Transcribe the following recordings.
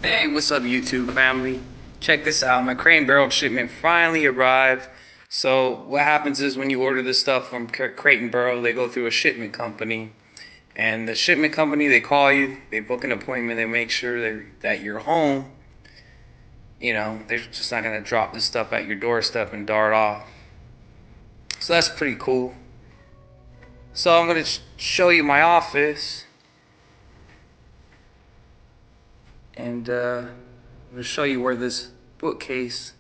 Hey, what's up, YouTube family? Check this out. My Crate and Barrel shipment finally arrived. So what happens is when you order this stuff from Crate and Barrel, they go through a shipment company. And the shipment company, they call you, they book an appointment, they make sure that you're home. You know, they're just not going to drop this stuff at your doorstep and dart off. So that's pretty cool. So I'm going to show you my office. And I'm going to show you where this bookcase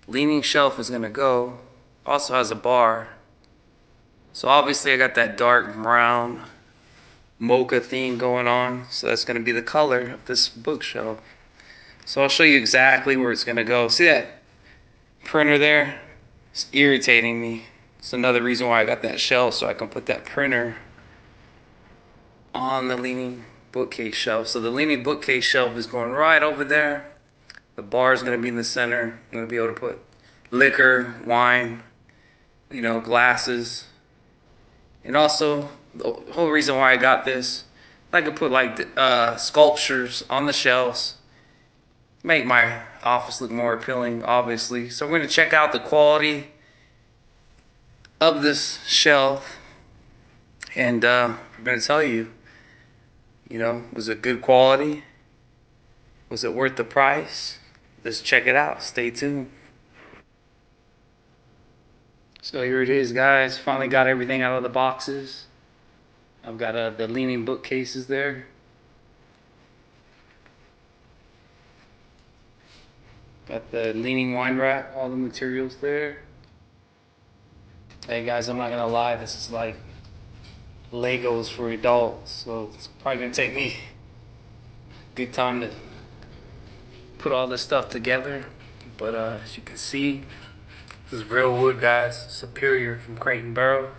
leaning shelf is going to go. Also has a bar. So obviously I got that dark brown mocha theme going on. So that's going to be the color of this bookshelf. So I'll show you exactly where it's going to go. See that printer there? It's irritating me. It's another reason why I got that shelf, so I can put that printer on the leaning bookcase shelf. So the leaning bookcase shelf is going right over there. The bar is going to be in the center. I'm going to be able to put liquor, wine, you know, glasses. And also, the whole reason why I got this, I could put like sculptures on the shelves, make my office look more appealing, obviously. So we're going to check out the quality of this shelf. And I'm going to tell you, was it good quality? Was it worth the price? Let's check it out. Stay tuned. So here it is, guys. Finally got everything out of the boxes. I've got the leaning bookcases there. Got the leaning wine rack, all the materials there. Hey guys, I'm not gonna lie, this is like Legos for adults, so it's probably gonna take me a good time to put all this stuff together. But as you can see, this is real wood, guys. Superior from Crate and Barrel.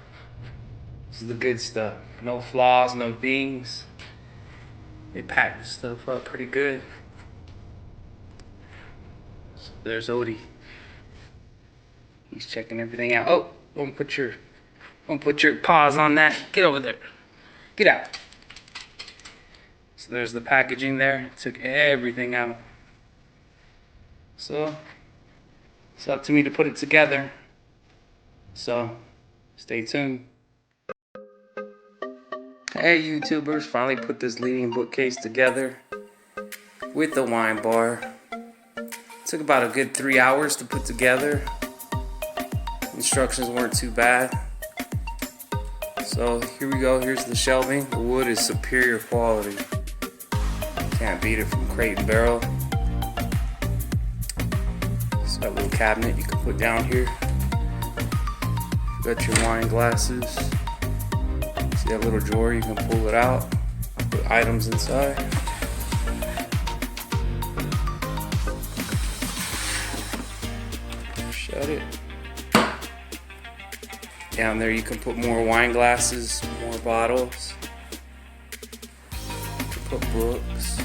This is the good stuff. No flaws, no dings. They pack this stuff up pretty good. So there's Odie. He's checking everything out. Oh, don't put your paws on that. Get over there. Get out. So there's the packaging there. Took everything out. So it's up to me to put it together. So stay tuned. Hey YouTubers, finally put this leading bookcase together with the wine bar. Took about a good 3 hours to put together. Instructions weren't too bad. So here we go, here's the shelving. The wood is superior quality. Can't beat it from Crate and Barrel. It's got a little cabinet you can put down here. Got your wine glasses. See that little drawer, you can pull it out. Put items inside. Shut it. Down there you can put more wine glasses, more bottles. You can put books,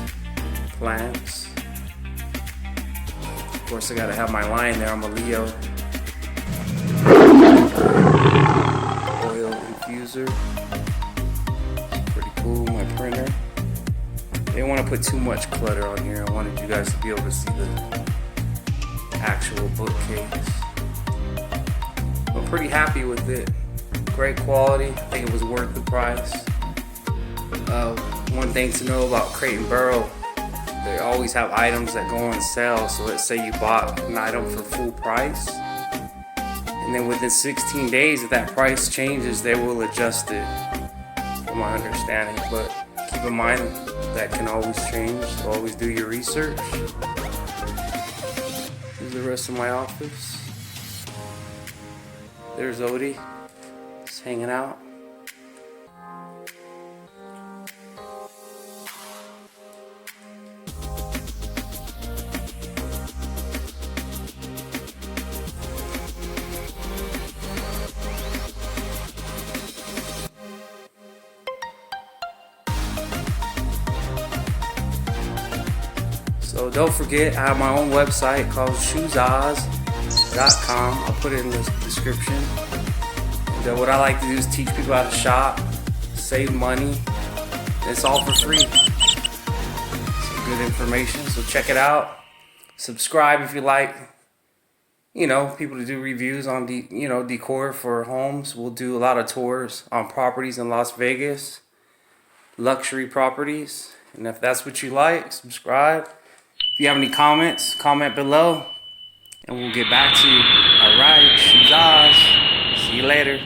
plants. Of course I gotta have my lion there, I'm a Leo. Oil infuser. It's pretty cool, my printer. I didn't want to put too much clutter on here. I wanted you guys to be able to see the actual bookcase. I'm pretty happy with it. Great quality. I think it was worth the price. One thing to know about Crate and Barrel, they always have items that go on sale. So let's say you bought an item for full price, and then within 16 days, if that price changes, they will adjust it, from my understanding. But keep in mind that can always change. So always do your research. Here's the rest of my office. There's Odie, just hanging out. So don't forget, I have my own website called shoesoz.com. I'll put it in the description. And what I like to do is teach people how to shop, save money. It's all for free. So good information. So check it out. Subscribe if you like, people to do reviews on decor for homes. We'll do a lot of tours on properties in Las Vegas, luxury properties. And if that's what you like, subscribe. If you have any comments, comment below, and we'll get back to you. All right, she's Oz. See you later.